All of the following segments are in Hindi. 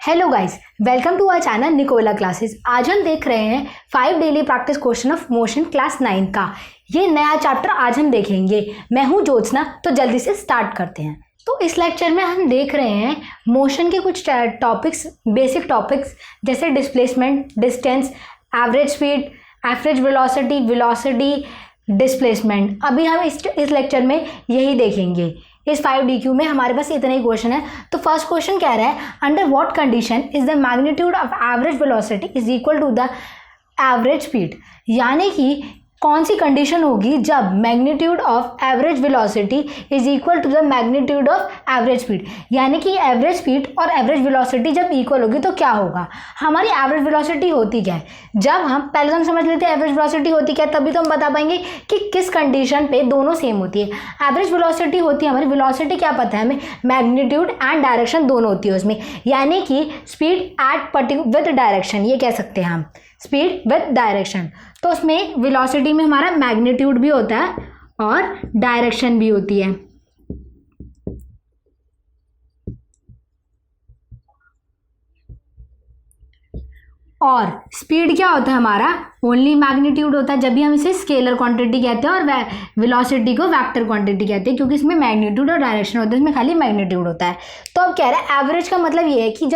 Hello guys, welcome to our channel Nicola classes. आज हम देख रहे हैं 5 daily practice question of motion class 9 का ये नया चैप्टर आज हम देखेंगे। मैं हूं ज्योत्सना, तो जल्दी से स्टार्ट करते हैं। तो इस लेक्चर में हम देख रहे हैं मोशन के कुछ टॉपिक्स, बेसिक टॉपिक्स जैसे displacement, distance, average speed, average velocity, velocity, displacement. अभी हम इस लेक्चर में यही देखेंगे। इस 5DQ में हमारे पास इतने ही क्वेश्चन है। तो फर्स्ट क्वेश्चन कह रहा है, under what condition is the magnitude of average velocity is equal to the average speed. यानी कि कौन सी कंडीशन होगी जब magnitude of average velocity is equal to the magnitude of average speed. यानी कि एवरेज स्पीड और एवरेज वेलोसिटी जब इक्वल होगी तो क्या होगा। हमारी एवरेज वेलोसिटी होती क्या है, जब हम पहले तो हम समझ लेते हैं एवरेज वेलोसिटी होती क्या है, तभी तो हम बता पाएंगे कि किस कंडीशन पे दोनों सेम होती है। एवरेज वेलोसिटी होती है हमारी, वेलोसिटी क्या पता है हमें, मैग्नीट्यूड एंड डायरेक्शन दोनों होती है उसमें। यानी कि स्पीड एट विद डायरेक्शन, ये कह सकते हैं हम, स्पीड विद डायरेक्शन। तो उसमें वेलोसिटी में हमारा मैग्नीट्यूड भी होता है और डायरेक्शन भी होती है। और स्पीड क्या होता है हमारा, ओनली मैग्नीट्यूड होता है जब भी हम इसे स्केलर क्वांटिटी कहते हैं, और वेलोसिटी को वेक्टर क्वांटिटी कहते हैं, क्योंकि इसमें मैग्नीट्यूड और डायरेक्शन होता है, इसमें खाली मैग्नीट्यूड होता है। तो अब कह रहा है एवरेज का मतलब ये है कि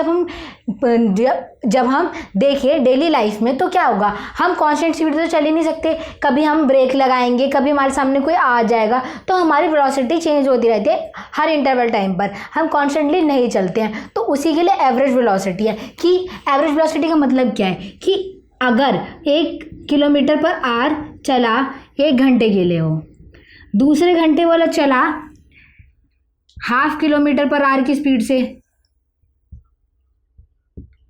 जब हम देखें डेली लाइफ में तो क्या होगा, हम कांस्टेंट स्पीड से तो चल ही नहीं सकते। कभी हम ब्रेक लगाएंगे, कभी हमारे सामने कोई आ जाएगा, तो हमारी वेलोसिटी चेंज होती रहती है हर इंटरवल टाइम पर, हम कॉन्स्टेंटली नहीं चलते हैं। तो उसी के लिए एवरेज वेलोसिटी है। कि एवरेज वेलोसिटी का मतलब क्या है कि अगर 1 किलोमीटर पर आवर चला 1 घंटे के लिए हो, दूसरे घंटे वाला चला 0.5 किलोमीटर पर आवर की स्पीड से,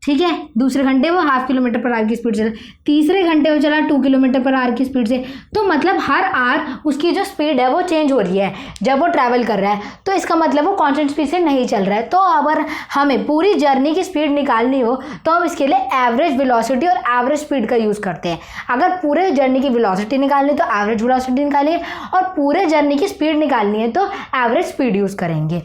ठीक है, दूसरे घंटे वो 0.5 किलोमीटर पर आवर की स्पीड से, तीसरे घंटे वो चला 2 किलोमीटर पर आवर की स्पीड से। तो मतलब हर आवर उसकी जो स्पीड है वो चेंज हो रही है जब वो ट्रैवल कर रहा है। तो इसका मतलब वो कांस्टेंट स्पीड से नहीं चल रहा है। तो अगर हमें पूरी जर्नी की स्पीड निकालनी हो तो हम इसके लिए एवरेज वेलोसिटी और एवरेज स्पीड का यूज़ करते हैं। अगर पूरे जर्नी की वेलोसिटी निकालनी है तो एवरेज वेलोसिटी निकालेंगे, और पूरे जर्नी की स्पीड निकालनी है तो एवरेज स्पीड यूज़ करेंगे।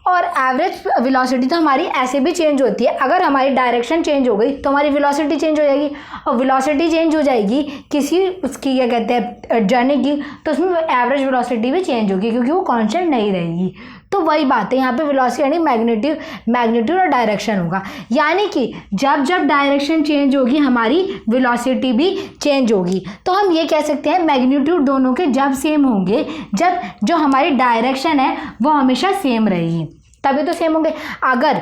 और एवरेज वेलोसिटी तो हमारी ऐसे भी चेंज होती है, अगर हमारी डायरेक्शन चेंज हो गई तो हमारी वेलोसिटी चेंज हो जाएगी, और वेलोसिटी चेंज हो जाएगी किसी उसकी क्या कहते हैं जर्नी की, तो उसमें एवरेज वेलोसिटी भी चेंज होगी क्योंकि वो कांस्टेंट नहीं रहेगी। तो वही बात है यहाँ पे, वेलोसिटी यानी मैग्नीट्यूड और डायरेक्शन होगा। यानी कि जब जब डायरेक्शन चेंज होगी हमारी वेलोसिटी भी चेंज होगी। तो हम ये कह सकते हैं मैग्नीट्यूड दोनों के जब सेम होंगे, जब जो हमारी डायरेक्शन है वो हमेशा सेम रहेगी, तभी तो सेम होंगे। अगर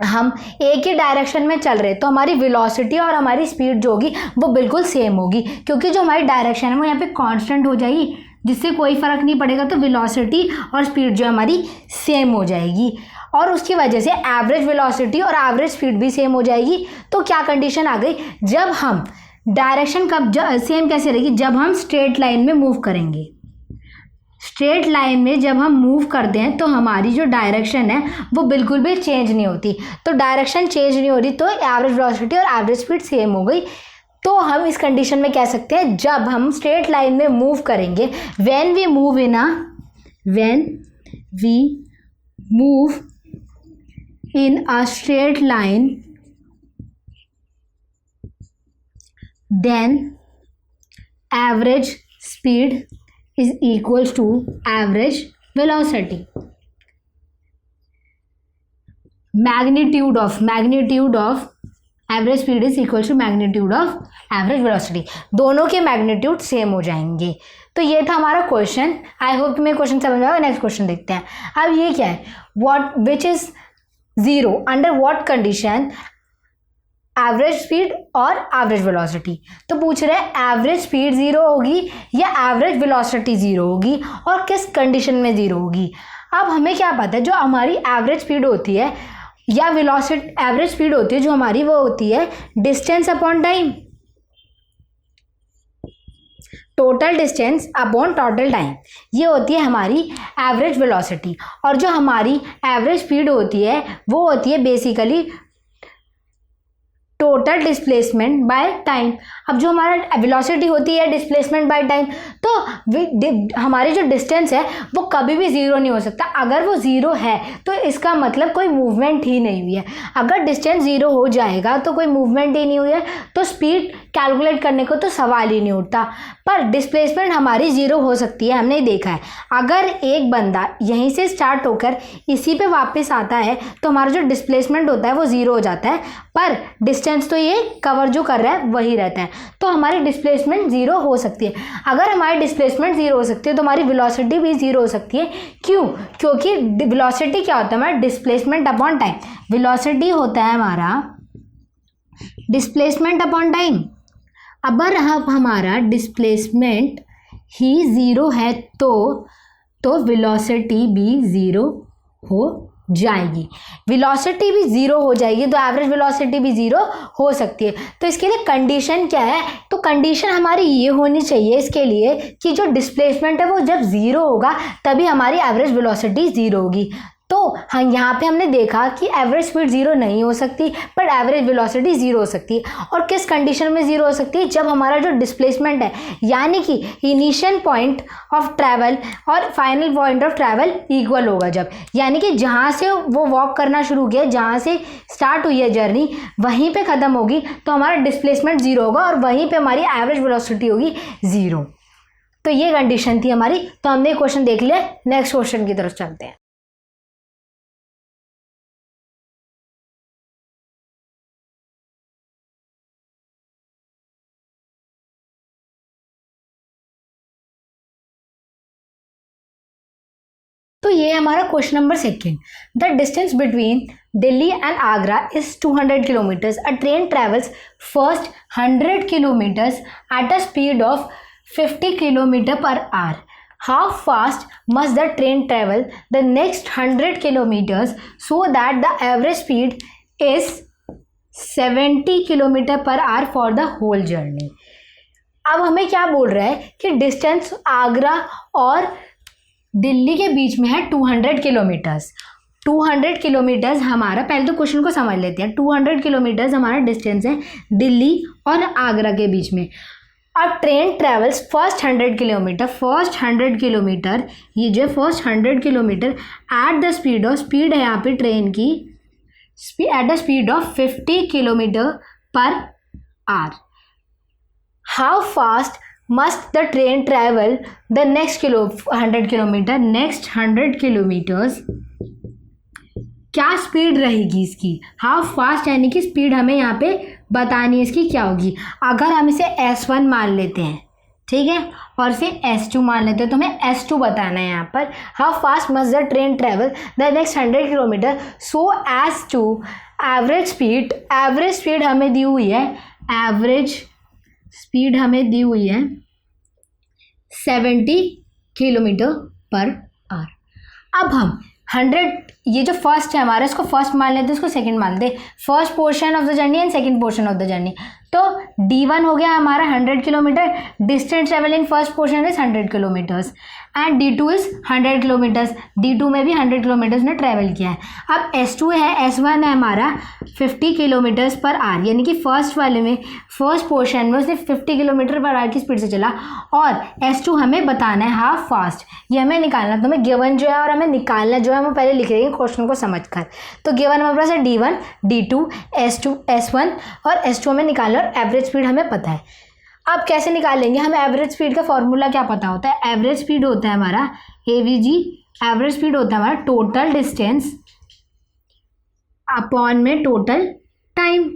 हम एक ही डायरेक्शन में चल रहे तो हमारी वेलोसिटी और हमारी स्पीड जो होगी वो बिल्कुल सेम होगी, क्योंकि जो हमारी डायरेक्शन है वो यहाँ पे कांस्टेंट हो जाएगी, जिससे कोई फ़र्क नहीं पड़ेगा। तो वेलोसिटी और स्पीड जो हमारी सेम हो जाएगी, और उसकी वजह से एवरेज वेलोसिटी और एवरेज स्पीड भी सेम हो जाएगी। तो क्या कंडीशन आ गई, जब हम डायरेक्शन कब सेम कैसे रहेगी, जब हम स्ट्रेट लाइन में मूव करेंगे। स्ट्रेट लाइन में जब हम मूव करते हैं तो हमारी जो डायरेक्शन है वो बिल्कुल भी चेंज नहीं होती। तो डायरेक्शन चेंज नहीं हो रही तो एवरेज वेलोसिटी और एवरेज स्पीड सेम हो गई। तो हम इस कंडीशन में कह सकते हैं जब हम स्ट्रेट लाइन में मूव करेंगे, when we move in a straight line, then average speed is equals to average velocity. Magnitude of average speed is equals to magnitude of average velocity. दोनों के मैग्नीट्यूड सेम हो जाएंगे। तो ये था हमारा क्वेश्चन। आई होप तुम्हें क्वेश्चन समझ में आया। नेक्स्ट क्वेश्चन देखते हैं। अब ये क्या है, which is zero under what condition average speed और एवरेज वेलोसिटी। तो पूछ रहे हैं एवरेज स्पीड ज़ीरो होगी या एवरेज वेलोसिटी ज़ीरो होगी, और किस कंडीशन में ज़ीरो होगी। अब हमें क्या पता है, जो हमारी एवरेज स्पीड होती है या वेलोसिटी, एवरेज स्पीड होती है जो हमारी, वो होती है distance upon time, total distance upon total time, ये होती है हमारी एवरेज वेलोसिटी। और जो हमारी एवरेज स्पीड होती है वो होती है basically total displacement by time. अब जो हमारा वेलोसिटी होती है डिस्प्लेसमेंट बाय टाइम, तो हमारी जो डिस्टेंस है वो कभी भी ज़ीरो नहीं हो सकता। अगर वो ज़ीरो है तो इसका मतलब कोई मूवमेंट ही नहीं हुई है। अगर डिस्टेंस ज़ीरो हो जाएगा तो कोई मूवमेंट ही नहीं हुई है, तो स्पीड कैलकुलेट करने को तो सवाल ही नहीं उठता। पर डिस्प्लेसमेंट हमारी ज़ीरो हो सकती है, हमने देखा है। अगर एक बंदा यहीं से स्टार्ट होकर इसी पे वापस आता है तो हमारा जो डिस्प्लेसमेंट होता है वो ज़ीरो हो जाता है, पर डिस्टेंस तो ये कवर जो कर रहा है वही रहता है। तो हमारी डिस्प्लेसमेंट ज़ीरो हो सकती है। अगर हमारी डिस्प्लेसमेंट ज़ीरो हो सकती है तो हमारी वेलोसिटी भी ज़ीरो हो सकती है। क्यों? क्योंकि वेलोसिटी क्या होता है हमारा? Displacement upon time. वेलोसिटी होता है हमारा डिस्प्लेसमेंट अपॉन टाइम। अगर हमारा डिस्प्लेसमेंट ही ज़ीरो है तो वेलोसिटी भी ज़ीरो हो जाएगी। वेलोसिटी भी ज़ीरो हो जाएगी तो एवरेज वेलोसिटी भी ज़ीरो हो सकती है। तो इसके लिए कंडीशन क्या है? तो कंडीशन हमारी ये होनी चाहिए इसके लिए कि जो डिस्प्लेसमेंट है वो जब ज़ीरो होगा तभी हमारी एवरेज वेलोसिटी ज़ीरो होगी। तो हाँ, यहाँ पे हमने देखा कि एवरेज स्पीड ज़ीरो नहीं हो सकती बट एवरेज वेलोसिटी ज़ीरो हो सकती है। और किस कंडीशन में ज़ीरो हो सकती है? जब हमारा जो डिस्प्लेसमेंट है यानी कि इनिशियल पॉइंट ऑफ ट्रैवल और final point of travel equal होगा। जब यानी कि जहाँ से वो वॉक करना शुरू किया, जहाँ से स्टार्ट हुई है जर्नी, वहीं पे ख़त्म होगी तो हमारा डिस्प्लेसमेंट ज़ीरो होगा और वहीं पे हमारी एवरेज वेलोसिटी होगी ज़ीरो। तो ये कंडीशन थी हमारी। तो हमने क्वेश्चन देख लिया, नेक्स्ट क्वेश्चन की तरफ चलते हैं। तो ये हमारा question number second. The distance between Delhi and Agra is 200 kilometres. A train travels first 100 kilometres at a speed of 50 kilometre per hour. How fast must the train travel the next 100 kilometres so that the average speed is 70 kilometre per hour for the whole journey. अब हमें क्या बोल रहा है कि डिस्टेंस आगरा और दिल्ली के बीच में है 200 किलोमीटर्स। 200 किलोमीटर्स हमारा, पहले तो क्वेश्चन को समझ लेते हैं। 200 किलोमीटर्स हमारा डिस्टेंस है दिल्ली और आगरा के बीच में। और train travels first 100 kilometre, first 100 kilometre, ये जो first 100 kilometre at the speed of, speed है यहाँ पे ट्रेन की at the speed of 50 kilometre per hour. How fast must the train travel the next 100 kilometre? Next 100 kilometres क्या स्पीड रहेगी इसकी? हाउ फास्ट यानी कि स्पीड हमें यहाँ पे बतानी है इसकी क्या होगी। अगर हम इसे S1 मान लेते हैं, ठीक है, और इसे S2 मान लेते हैं, तो हमें S2 बताना है यहाँ पर। How fast must the train travel the next 100 kilometre so as to average speed. Average speed हमें दी हुई है, एवरेज स्पीड हमें दी हुई है 70 किलोमीटर पर आवर। अब हम 100, ये जो फर्स्ट है हमारा, इसको फर्स्ट मान लेते हैं, इसको सेकंड मान लेते हैं। First portion of the journey and second portion of the journey. तो D1 हो गया हमारा 100 kilometre, distance travel in first portion is 100 kilometres and D2 is 100 kilometres. D2 में भी 100 किलोमीटर्स ने ट्रेवल किया है। अब S2 है, S1 है हमारा 50 किलोमीटर्स पर आवर, यानी कि फर्स्ट वाले में, फर्स्ट पोर्शन में उसने 50 किलोमीटर पर आवर की स्पीड से चला। और S2 हमें बताना है हाउ फास्ट, ये हमें निकालना। तो हमें गिवन जो है और हमें निकालना जो है हम पहले लिख रहेंगे क्वेश्चन को समझ कर। तो गिवन हमारे पास है D1, D2, S2, S1 और S2 हमें निकालना, और एवरेज स्पीड हमें पता है। अब कैसे निकालेंगे? हमें एवरेज स्पीड का फॉर्मूला क्या पता होता है? एवरेज स्पीड होता है हमारा AVG, एवरेज स्पीड होता है हमारा टोटल डिस्टेंस अपॉन में टोटल टाइम,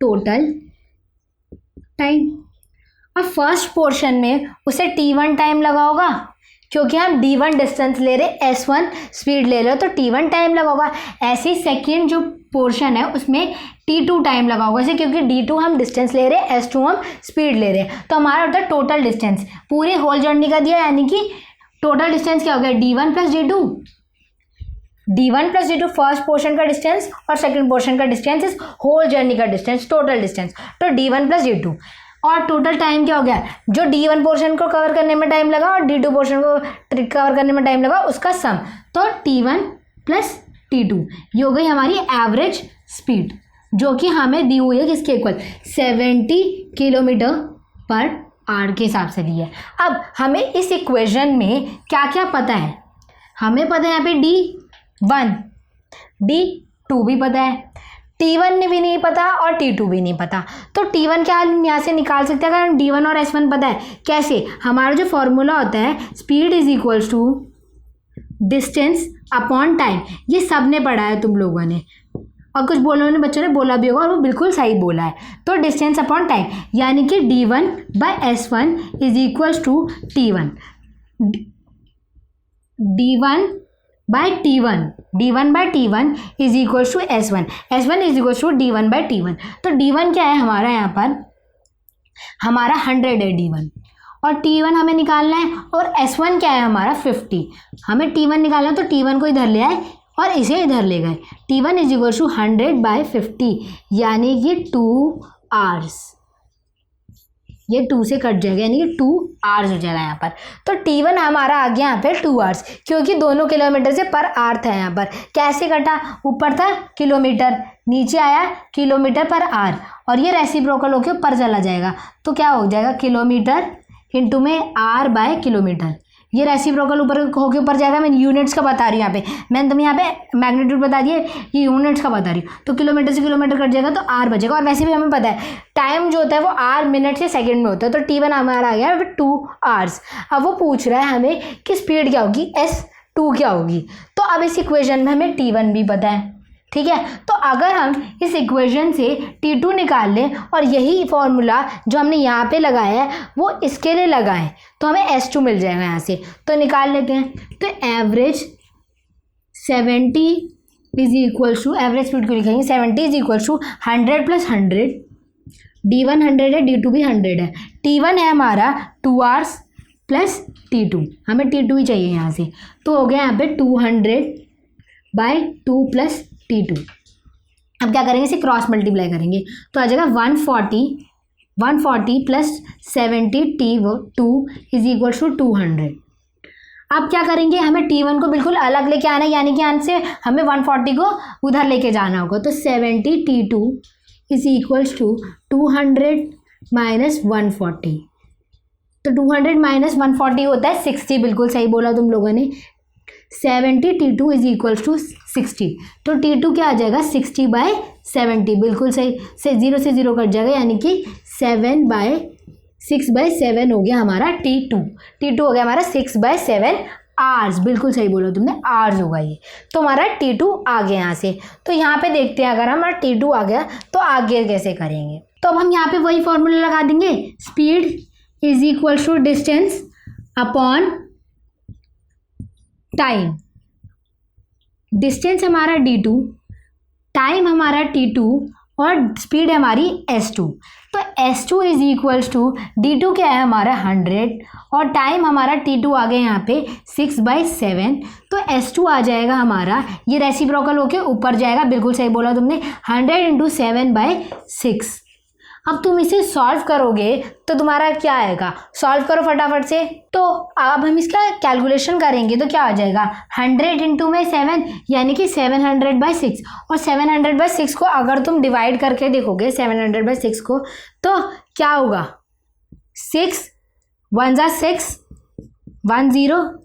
टोटल टाइम। और फर्स्ट पोर्शन में उसे T1 टाइम लगा होगा, क्योंकि हम D1 डिस्टेंस ले रहे, S1 स्पीड ले रहे हो, तो T1 टाइम लगा होगा। ऐसे ही सेकेंड जो पोर्शन है उसमें T2 टाइम लगा होगा, इसे क्योंकि D2 हम डिस्टेंस ले रहे हैं, S2 हम स्पीड ले रहे हैं। तो हमारा होता है टोटल डिस्टेंस पूरे होल जर्नी का दिया, यानी कि टोटल डिस्टेंस क्या हो गया? D1 plus D2। D1 plus D2 first portion का डिस्टेंस और सेकेंड पोर्शन का डिस्टेंस इज होल जर्नी का डिस्टेंस, टोटल डिस्टेंस। तो D1 प्लस D2 और टोटल टाइम क्या हो गया? जो D1 पोर्शन को कवर करने में टाइम लगा और D2 पोर्शन को कवर करने में टाइम लगा, उसका सम। तो T1 प्लस T2 ये हो गई हमारी एवरेज स्पीड। जो कि हमें दी हुई है किसके इक्वल, 70 किलोमीटर पर आवर के हिसाब से दी है। अब हमें इस इक्वेशन में क्या क्या पता है, हमें पता है यहाँ पे D1 D2 भी पता है, T1 ने भी नहीं पता और T2 भी नहीं पता। तो T1 क्या हम यहाँ से निकाल सकते हैं, अगर हम D1 और S1 पता है। कैसे, हमारा जो फॉर्मूला होता है speed is equals to distance upon time, ये सब ने पढ़ा है तुम लोगों ने, और कुछ बोलों ने बच्चों ने बोला भी होगा और वो बिल्कुल सही बोला है। तो डिस्टेंस अपॉन टाइम यानी कि D1/S1 is equals to T1 D1/T1 is equals to S1 is equals to D1/T1। तो D1 क्या है हमारा, यहाँ पर हमारा 100 है D1, और T1 हमें निकालना है, और S1 क्या है हमारा 50। हमें T1 निकालना है तो T1 को इधर ले आए और इसे इधर ले गए। T1 इज इक्वल टू 100/50 यानी कि 2 आवर्स, ये 2 से कट जाएगा यानी कि 2 आवर्स हो जाएगा यहाँ पर। तो T1 हमारा आ गया यहाँ पे 2 आवर्स, क्योंकि दोनों किलोमीटर से पर आवर था यहाँ पर। कैसे कटा, ऊपर था किलोमीटर, नीचे आया किलोमीटर पर आवर, और ये रेसिप्रोकल होके ऊपर चला जाएगा। तो क्या हो जाएगा, किलोमीटर इंटू में आर बाय किलोमीटर, ये रेसिप्रोकल ऊपर होके ऊपर जाएगा। मैं यूनिट्स का बता रही हूँ यहाँ पे, मैंने तुम्हें यहाँ पे मैग्नीट्यूड बता दिया, ये यूनिट्स का बता रही हूँ। तो किलोमीटर से किलोमीटर कट जाएगा तो आर बचेगा, और वैसे भी हमें पता है टाइम जो होता है वो आर मिनट से सेकंड में होता है। तो T1 हमारा आ गया 2 आवर्स। अब वो पूछ रहा है हमें कि स्पीड क्या होगी, S2 क्या होगी। तो अब इस इक्वेशन में हमें T1 भी पता है, ठीक है। तो अगर हम इस इक्वेशन से T2 निकाल लें और यही फॉर्मूला जो हमने यहाँ पे लगाया है वो इसके लिए लगाएं तो हमें S2 मिल जाएगा यहाँ से। तो निकाल लेते हैं। तो average 70 is equals to, average speed को लिखेंगे 70 इज इक्वल्स टू 100 + 100, D1 100 है, D2 भी 100 है। T1 है हमारा 2 आवर्स प्लस T2, हमें T2 ही चाहिए यहाँ से। तो हो गया यहाँ पे 200/2 + T2। अब क्या करेंगे, इसे क्रॉस मल्टीप्लाई करेंगे तो आ जाएगा 140 + 70 T2 इज इक्वल टू 200। अब क्या करेंगे, हमें T1 को बिल्कुल अलग लेके आना है, यानी कि यहाँ से हमें 140 को उधर लेके जाना होगा। तो 70 T2 इज इक्वल्स टू 200 - 140। तो 200 - 140 होता है 60, बिल्कुल सही बोला तुम लोगों ने। 70 T2 इज इक्वल्स टू 60। तो T2 क्या आ जाएगा, 60/70, बिल्कुल सही, से 0 से 0 कट जाएगा यानी कि 6/7 हो गया हमारा T2 हो गया हमारा 6/7 आवर्स, बिल्कुल सही बोला तुमने, आवर्स होगा ये। तो हमारा T2 आ गया यहाँ से। तो यहाँ पे देखते हैं अगर हमारा T2 आ गया तो आगे कैसे करेंगे। तो अब हम यहाँ पे वही फॉर्मूला लगा देंगे, speed is equals to distance upon time. Distance हमारा D2, टाइम हमारा T2 और स्पीड है हमारी S2। तो S2 is equals to, D2 क्या है हमारा 100 और टाइम हमारा T2 आ गया यहाँ पे 6/7। तो S2 आ जाएगा हमारा, ये रेसिप्रोकल होके ऊपर जाएगा, बिल्कुल सही बोला तुमने, 100 × 7/6। अब तुम इसे सॉल्व करोगे तो तुम्हारा क्या आएगा, सॉल्व करो फटाफट से। तो अब हम इसका कैलकुलेशन करेंगे तो क्या आ जाएगा, 100 × 7 यानी कि 700/6, और 700/6 को अगर तुम डिवाइड करके देखोगे 700/6 को तो क्या होगा, 6 1 × 6 1 0,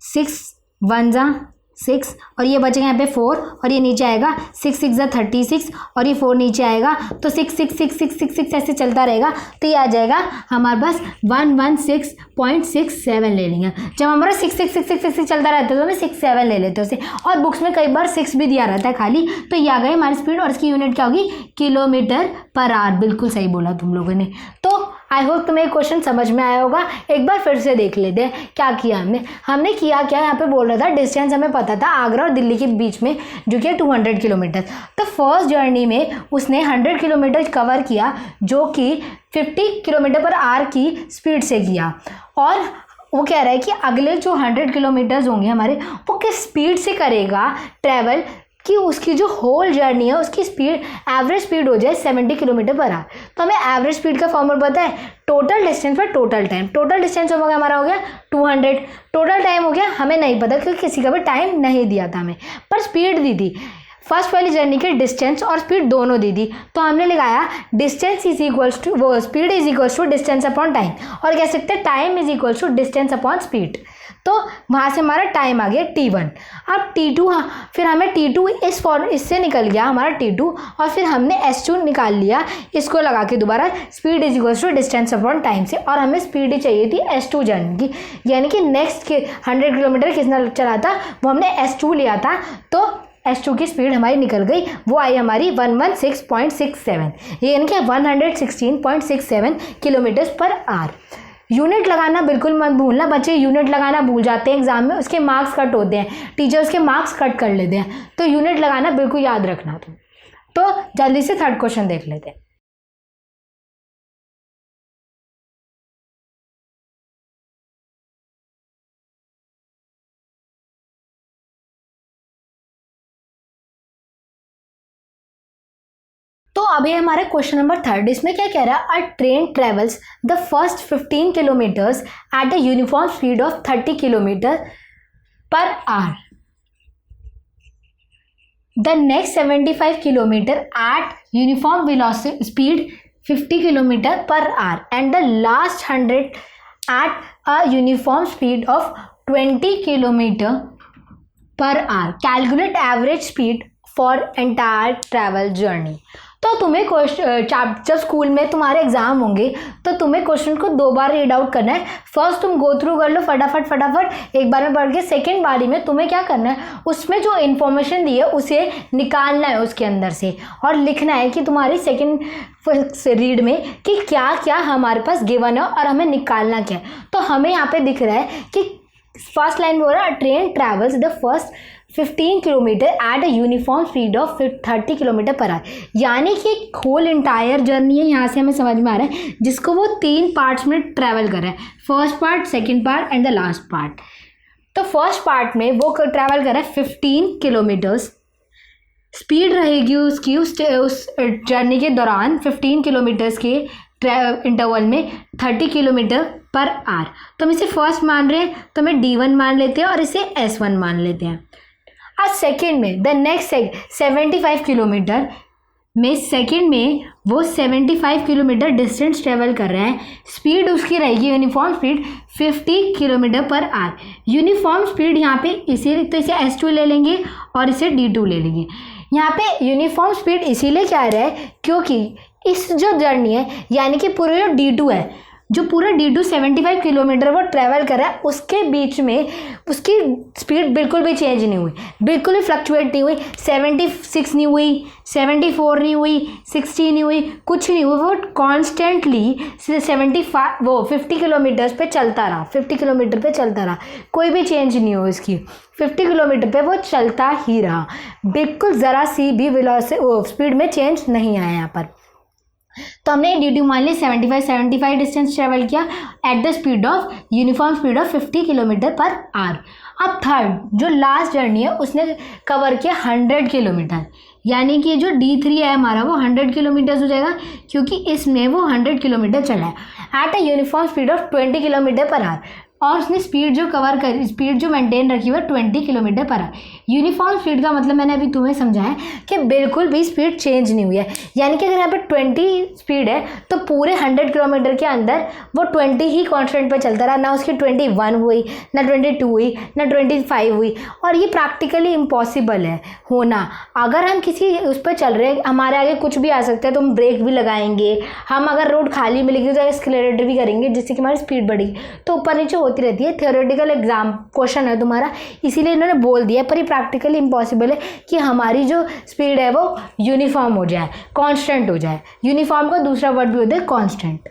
6 1 × 6 और ये बचेगा यहाँ पे 4 और ये नीचे आएगा 6 6 × 36 और ये 4 नीचे आएगा तो 6 6 6 6 6 6 ऐसे चलता रहेगा। तो ये आ जाएगा हमारे पास 116.67 ले लेंगे। जब हमारा 6 6 6 6 6 चलता रहता है तो हमें 67 ले लेते हैं उसे, और बुक्स में कई बार 6 भी दिया रहता है खाली। तो ये आ गई हमारी स्पीड और इसकी यूनिट क्या होगी, किलोमीटर पर आवर, बिल्कुल सही बोला तुम लोगों ने। तो आई होप तुम्हें क्वेश्चन समझ में आया होगा। एक बार फिर से देख लेते हैं क्या किया हमने किया क्या, यहाँ पे बोल रहा था डिस्टेंस हमें पता था आगरा और दिल्ली के बीच में जो कि 200 किलोमीटर। तो फर्स्ट जर्नी में उसने 100 किलोमीटर कवर किया जो कि 50 किलोमीटर पर आवर की स्पीड से किया, और वो कह रहा है कि अगले जो 100 किलोमीटर्स होंगे हमारे वो किस स्पीड से करेगा ट्रैवल कि उसकी जो होल जर्नी है उसकी स्पीड एवरेज स्पीड हो जाए 70 किलोमीटर पर आवर। तो हमें एवरेज स्पीड का फॉर्मूला पता है, टोटल डिस्टेंस पर टोटल टाइम। टोटल डिस्टेंस हो गया हमारा हो गया 200, टोटल टाइम हो गया हमें नहीं पता क्योंकि किसी का भी टाइम नहीं दिया था हमें, पर स्पीड दी थी फर्स्ट वाली जर्नी के डिस्टेंस और स्पीड दोनों दे दी, तो हमने लगाया डिस्टेंस इज इक्वल्स टू वो speed is equals to distance upon time, और कह सकते हैं time is equals to distance upon speed. तो वहाँ से हमारा टाइम आ गया t1। अब t2, हाँ फिर हमें t2 इससे निकल गया हमारा t2, और फिर हमने s2 निकाल लिया इसको लगा के दोबारा, speed is equals to distance upon time से, और हमें स्पीड ही चाहिए थी s2 जर्नी की, यानी कि नेक्स्ट के 100 किलोमीटर कितना चला था वो हमने s2 लिया था, तो S2 की स्पीड हमारी निकल गई, वो आई हमारी 116.67, यानी कि 116.67 किलोमीटर पर आवर। यूनिट लगाना बिल्कुल मत भूलना बच्चे, यूनिट लगाना भूल जाते हैं एग्जाम में, उसके मार्क्स कट होते हैं, टीचर्स के मार्क्स कट कर लेते हैं, तो यूनिट लगाना बिल्कुल याद रखना। तो जल्दी से थर्ड क्वेश्चन देख लेते हैं। तो अभी हमारा क्वेश्चन नंबर 3, इसमें क्या कह रहा है, अ train travels the first 15 kilometres at a uniform speed of 30 kilometre per our, the next 75 kilometre eight uniform velocity speed 50 kilometre per our, and the last 100 at a uniform speed of 20 kilometre per our, calculate average speed for entire travel journey. तो तुम्हें जब स्कूल में तुम्हारे एग्जाम होंगे तो तुम्हें क्वेश्चन को 2 बार रीड आउट करना है। फर्स्ट तुम गो थ्रू कर लो फटाफट एक बार में पढ़ के, सेकेंड बारी में तुम्हें क्या करना है, उसमें जो इन्फॉर्मेशन दी है उसे निकालना है उसके अंदर से, और लिखना है कि तुम्हारी सेकेंड रीड में कि क्या क्या हमारे पास गिवन है और हमें निकालना क्या है। तो हमें यहाँ पे दिख रहा है कि फर्स्ट लाइन में हो रहा है, train travels the first 15 kilometre at a uniform speed of 30 kilometre per our, यानी कि होल इंटायर जर्नी है, यहाँ से हमें समझ में आ रहा है, जिसको वो 3 पार्ट्स में ट्रैवल कर रहा है, first part, second part and the last part. तो फर्स्ट पार्ट में वो ट्रैवल कर रहा है 15 किलोमीटर्स, स्पीड रहेगी उसकी उस जर्नी के दौरान 15 किलोमीटर्स के इंटरवल में 30 किलोमीटर पर आवर। तो हम इसे फर्स्ट मान रहे हैं तो हमें D1 मान लेते हैं और इसे S1 मान लेते हैं। आज सेकेंड में द नेक्स्ट 75 किलोमीटर में, सेकेंड में वो 75 किलोमीटर डिस्टेंस ट्रेवल कर रहा है, स्पीड उसकी रहेगी uniform speed 50 kilometre per our. Uniform speed यहाँ पे इसे तो इसे S2 ले लेंगे और इसे D2 ले लेंगे। यहाँ पे यूनिफॉर्म स्पीड इसीलिए क्या आ रहा है क्योंकि इस जो जर्नी है, यानी कि पूरा जो D2 है, जो पूरा D2 75 किलोमीटर वो ट्रैवल कर रहा है, उसके बीच में उसकी स्पीड बिल्कुल भी चेंज नहीं हुई, बिल्कुल भी फ्लक्चुएट नहीं हुई, 76 नहीं हुई, 74 नहीं हुई, 60 नहीं हुई, कुछ नहीं हुई, वो कॉन्स्टेंटली 50 किलोमीटर्स पे चलता रहा, 50 किलोमीटर पे चलता रहा, कोई भी चेंज नहीं हुई इसकी, 50 किलोमीटर पे वो चलता ही रहा, बिल्कुल ज़रा सी भी स्पीड में चेंज नहीं आया यहाँ पर। तो हमने D2 मान ली 75 डिस्टेंस ट्रेवल किया at the speed of uniform speed of 50 kilometre per our. अब थर्ड जो लास्ट जर्नी है उसने कवर किया 100 किलोमीटर, यानी कि जो D3 है हमारा वो 100 किलोमीटर हो जाएगा क्योंकि इसमें वो 100 किलोमीटर चला है at a uniform speed of 20 kilometre per our, और उसने स्पीड जो मेंटेन रखी हुई है 20 kilometre per our. Uniform speed का मतलब मैंने अभी तुम्हें समझाया कि बिल्कुल भी स्पीड चेंज नहीं हुई है, यानी कि अगर यहाँ पे 20 स्पीड है तो पूरे 100 किलोमीटर के अंदर वो 20 ही कांस्टेंट पे चलता रहा, ना उसकी 21 हुई, ना 22 हुई, ना 25 हुई, और ये प्रैक्टिकली इम्पॉसिबल है होना। अगर हम किसी उस पर चल रहे हैं, हमारे आगे कुछ भी आ सकता है तो हम ब्रेक भी लगाएंगे, हम अगर रोड खाली मिलेगी तो एक्सीलरेटर भी करेंगे जिससे कि हमारी स्पीड बढ़ेगी, तो ऊपर नीचे होती रहती है। थियोरेटिकल एग्जाम क्वेश्चन है तुम्हारा, इसीलिए इन्होंने बोल दिया, पर ये प्रैक्टिकली इम्पॉसिबल है कि हमारी जो स्पीड है वो यूनिफॉर्म हो जाए, कांस्टेंट हो जाए। यूनिफॉर्म का दूसरा वर्ड भी होता है कांस्टेंट।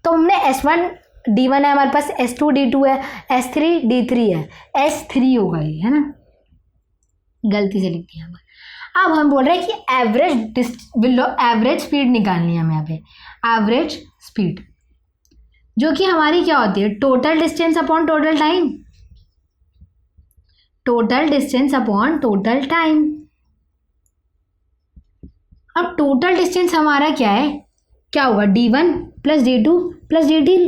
तो हमने S1 D1 है हमारे पास, S2 D2 है, S3 D3 है, S3 होगा ये, है ना, गलती से लिख दिया। अब हम बोल रहे हैं कि एवरेज स्पीड निकालनी है हमें यहाँ पे, एवरेज स्पीड जो कि हमारी क्या होती है, total distance upon total time, total distance upon total time. अब टोटल डिस्टेंस हमारा क्या है, क्या होगा, D1 plus D2 plus D3,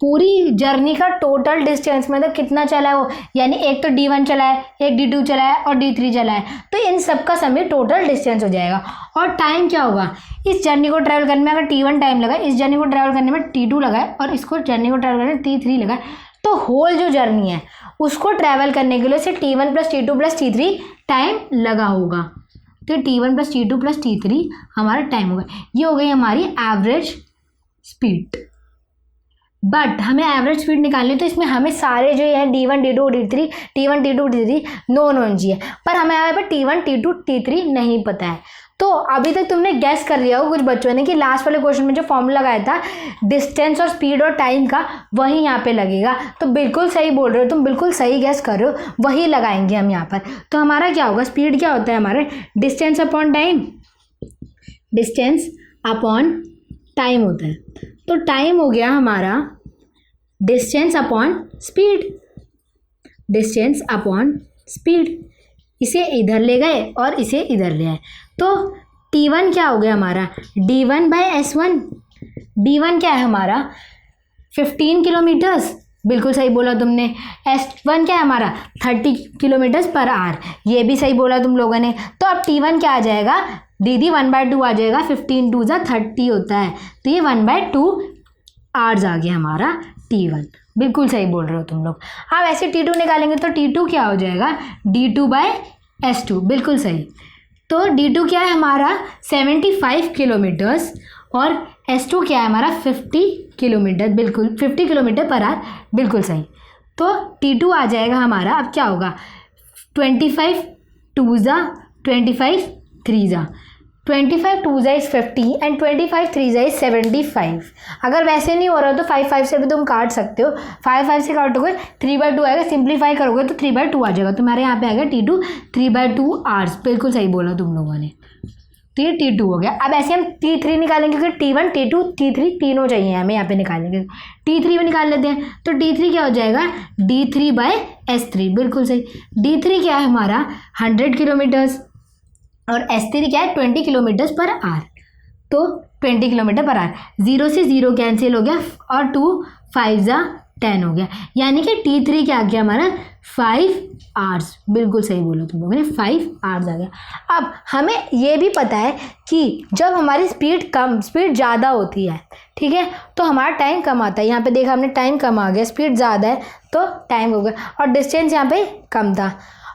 पूरी जर्नी का टोटल डिस्टेंस मतलब कितना चला है वो, यानी एक तो D1 चला है, एक D2 चला है और D3 चला है, तो इन सब का समय टोटल डिस्टेंस हो जाएगा। और टाइम क्या होगा, इस जर्नी को ट्रैवल करने में अगर T1 टाइम लगा, इस जर्नी को ट्रैवल करने में T2 लगा है और इसको जर्नी को ट्रैवल करने में T3 लगा है, तो होल जो जर्नी है उसको ट्रैवल करने के लिए से T1 + T2 + T3 टाइम लगा होगा। तो T1 + T2 + T3 हमारा टाइम होगा। ये हो गई हमारी एवरेज स्पीड। बट हमें एवरेज स्पीड निकालनी है तो इसमें हमें सारे जो है D1 D2 D3 T1 T2 D3 known चाहिए, पर हमें यहाँ पर T1 T2 T3 नहीं पता है। तो अभी तक तुमने गैस कर लिया हो कुछ बच्चों ने कि लास्ट वाले क्वेश्चन में जो फॉर्मूला लगाया था डिस्टेंस और स्पीड और टाइम का, वही यहाँ पे लगेगा। तो बिल्कुल सही बोल रहे हो तुम, बिल्कुल सही गैस कर रहे हो, वही लगाएंगे हम यहाँ पर। तो हमारा क्या होगा, स्पीड क्या होता है हमारे distance upon time, distance upon time होता है। तो टाइम हो गया हमारा distance upon speed, distance upon speed. इसे इधर ले गए और इसे इधर ले आए, तो T1 क्या हो गया हमारा D1/S1। D1 क्या है हमारा 15 किलोमीटर्स, बिल्कुल सही बोला तुमने। S1 क्या है हमारा 30 km/h, ये भी सही बोला तुम लोगों ने। तो अब T1 क्या आ जाएगा दीदी 1/2 आ जाएगा, 15 2 30 होता है, तो ये 1/2 आवर्स आ गया हमारा T1। बिल्कुल सही बोल रहे हो तुम लोग। अब ऐसे T2 निकालेंगे तो T2 क्या हो जाएगा D2/S2, बिल्कुल सही। तो D2 क्या है हमारा 75 किलोमीटर्स और S2 क्या है हमारा 50 किलोमीटर, बिल्कुल 50 km/h, बिल्कुल सही। तो T2 आ जाएगा हमारा, अब क्या होगा 25 2 25 3 25 2 इज 50 एंड 25 3 इज 75। अगर वैसे नहीं हो रहा तो 5 5 से भी तुम काट सकते हो, 5 5 से काटोगे 3/2 आएगा, सिंप्लीफाई करोगे तो 3/2 आ जाएगा तुम्हारे यहाँ पे आएगा T2 3/2 आवर्स, बिल्कुल सही बोला तुम लोगों ने। तो ये T2 हो गया। अब ऐसे हम T3 निकालेंगे क्योंकि T1 T2 T3 तीनों चाहिए हमें यहाँ पे निकालेंगे, T3 भी निकाल लेते हैं। तो D3 क्या हो जाएगा D3/S3, बिल्कुल सही। D3 क्या है हमारा 100 किलोमीटर्स और S3 क्या है 20 km/h, तो 20 km/h, 0 से 0 कैंसिल हो गया और 2 5 10 हो गया, यानी कि T3 क्या आ गया हमारा 5 आवर्स, बिल्कुल सही बोला तुम लोगों ने, 5 आवर्स आ गया। अब हमें ये भी पता है कि जब हमारी स्पीड ज़्यादा होती है, ठीक है, तो हमारा टाइम कम आता है। यहाँ पे देखा हमने टाइम कम आ गया, स्पीड ज़्यादा है तो टाइम हो गया, और डिस्टेंस यहाँ पे कम था,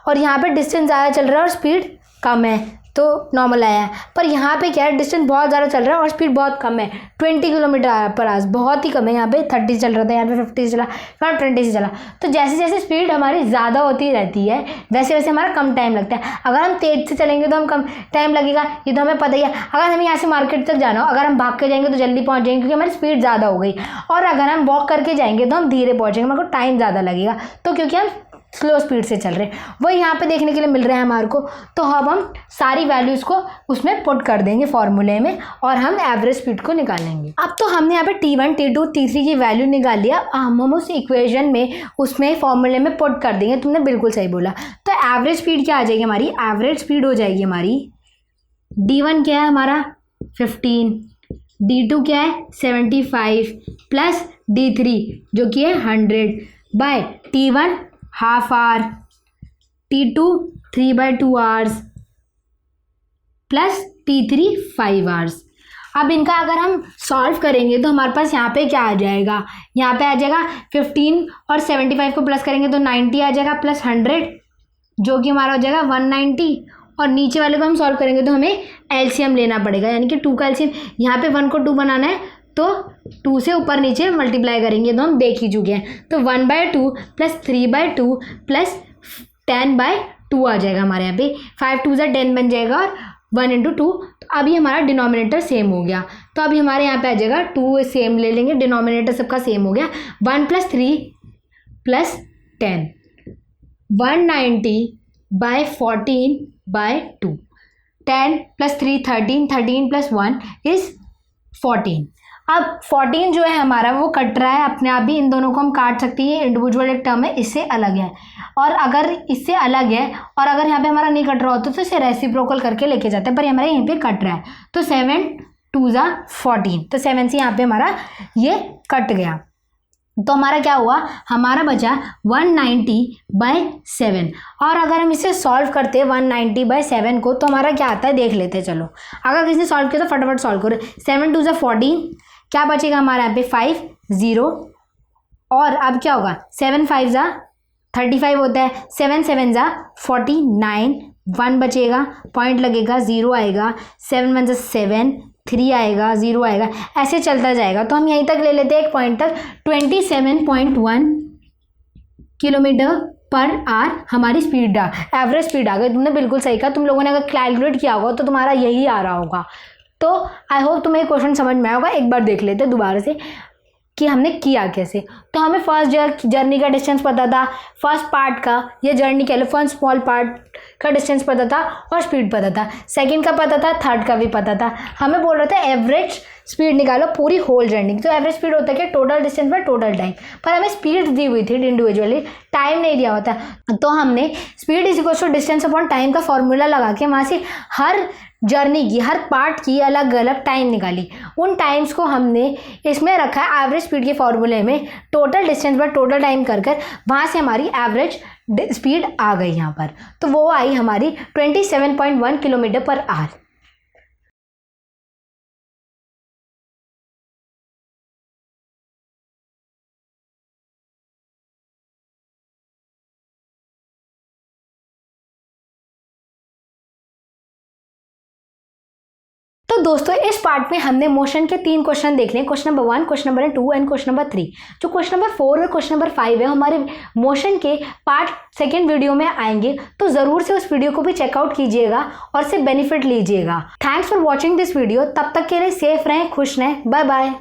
और यहाँ पे डिस्टेंस ज़्यादा चल रहा है और स्पीड कम है तो नॉर्मल आया है। पर यहाँ पे क्या है डिस्टेंस बहुत ज़्यादा चल रहा है और स्पीड बहुत कम है, 20 km/h, बहुत ही कम है। यहाँ पे 30 चल रहा था, यहाँ पे 50 चला, फिर 20 से चला। तो जैसे जैसे स्पीड हमारी ज़्यादा होती रहती है वैसे वैसे हमारा कम टाइम लगता है। अगर हम तेज़ से चलेंगे तो हम कम टाइम लगेगा, ये तो हमें पता ही है। अगर हमें यहाँ से मार्केट तक जाना हो, अगर हम भाग के जाएंगे तो जल्दी पहुँच जाएंगे क्योंकि हमारी स्पीड ज़्यादा हो गई, और अगर हम वॉक करके जाएंगे तो हम धीरे पहुँचेंगे, हमारे को टाइम ज़्यादा लगेगा, तो क्योंकि हम स्लो स्पीड से चल रहे हैं। वही यहाँ पे देखने के लिए मिल रहा है हमारे को। तो अब हम सारी वैल्यूज़ को उसमें पुट कर देंगे फॉर्मूले में और हम एवरेज स्पीड को निकालेंगे। अब तो हमने यहाँ पे T1 T2 T3 की वैल्यू निकाल लिया, हम उस इक्वेशन में उसमें फॉर्मूले में पुट कर देंगे। तुमने बिल्कुल सही बोला। तो एवरेज स्पीड क्या आ जाएगी हमारी, एवरेज स्पीड हो जाएगी हमारी D1 क्या है हमारा 15, D2 क्या है 75 प्लस D3 जो कि है 100 by T1 half hour, T2 3/2 hours plus T3 5 hours. अब इनका अगर हम सॉल्व करेंगे तो हमारे पास यहाँ पे क्या आ जाएगा, यहाँ पे आ जाएगा 15 और 75 को प्लस करेंगे तो 90 आ जाएगा प्लस 100 जो कि हमारा हो जाएगा 190, और नीचे वाले को हम सॉल्व करेंगे तो हमें एलसीएम लेना पड़ेगा, यानी कि 2 का एलसीएम। यहाँ पे 1 को 2 बनाना है तो 2 से ऊपर नीचे मल्टीप्लाई करेंगे तो हम देख ही चुके हैं। तो 1/2 प्लस 3/2 प्लस 10/2 आ जाएगा हमारे यहाँ पे, 5 2 10 बन जाएगा और 1 × 2। तो अभी हमारा डिनोमिनेटर सेम हो गया, तो अभी हमारे यहाँ पे आ जाएगा 2 सेम ले लेंगे, डिनोमिनेटर सबका सेम हो गया। 1 + 3 + 10 190/14/2, 10 + 3 13, 13 + 1 इज़ 14। अब 14 जो है हमारा वो कट रहा है अपने आप ही, इन दोनों को हम काट सकते हैं, इंडिविजुअल एक टर्म है, इससे अलग है। और अगर इससे अलग है और अगर यहाँ पे हमारा नहीं कट रहा होता तो इसे रेसिप्रोकल करके लेके जाते हैं, पर हमारे यहाँ पे कट रहा है। तो 7 2 14, तो 7 से यहाँ पे हमारा ये कट गया। तो हमारा क्या हुआ, हमारा बचा 190/7। और अगर हम इसे सॉल्व करते हैं 190/7 को, तो हमारा क्या आता है देख लेते हैं। चलो अगर किसी ने सॉल्व किया तो फटाफट सॉल्व करो। 7 2 14, क्या बचेगा हमारा यहाँ पे 5 0। और अब क्या होगा, 7 5 जा 35 होता है, 7 7 जा 49, 1 बचेगा, पॉइंट लगेगा, 0 आएगा, 7 1 जा 7, 3 आएगा, 0 आएगा, ऐसे चलता जाएगा। तो हम यहीं तक ले लेते हैं एक पॉइंट तक। 27.1 किलोमीटर पर आवर हमारी स्पीड एवरेज स्पीड आ गई। तुमने बिल्कुल सही कहा, तुम लोगों ने अगर कैलकुलेट किया होगा तो तुम्हारा यही आ रहा होगा। तो आई होप तुम्हें क्वेश्चन समझ में आया होगा। एक बार देख लेते हैं दोबारा से कि हमने किया कैसे। तो हमें फर्स्ट जर्नी का डिस्टेंस पता था, फर्स्ट पार्ट का, ये जर्नी कह लो, फर्स्ट स्मॉल पार्ट का डिस्टेंस पता था और स्पीड पता था, सेकंड का पता था, थर्ड का भी पता था। हमें बोल रहा था एवरेज स्पीड निकालो पूरी होल जर्नी। तो एवरेज स्पीड होता है कि टोटल डिस्टेंस पर टोटल टाइम, पर हमें स्पीड दी हुई थी इंडिविजुअली, टाइम नहीं दिया होता। तो हमने speed is equal to distance upon time का फॉर्मूला लगा के वहाँ से हर जर्नी की, हर पार्ट की अलग अलग टाइम निकाली। उन टाइम्स को हमने इसमें रखा है एवरेज स्पीड के फॉर्मूले में, टोटल डिस्टेंस पर टोटल टाइम कर वहाँ से हमारी एवरेज स्पीड आ गई यहाँ पर। तो वो आई हमारी 27.1 किलोमीटर पर आवर। तो दोस्तों इस पार्ट में हमने मोशन के 3 क्वेश्चन देख लिए, question number 1, question number 2 and question number 3। जो क्वेश्चन नंबर 4 और क्वेश्चन नंबर 5 है हमारे मोशन के पार्ट सेकेंड वीडियो में आएंगे, तो ज़रूर से उस वीडियो को भी चेकआउट कीजिएगा और से बेनिफिट लीजिएगा। Thanks for watching this video. तब तक के लिए सेफ रहें, खुश रहें, बाय बाय।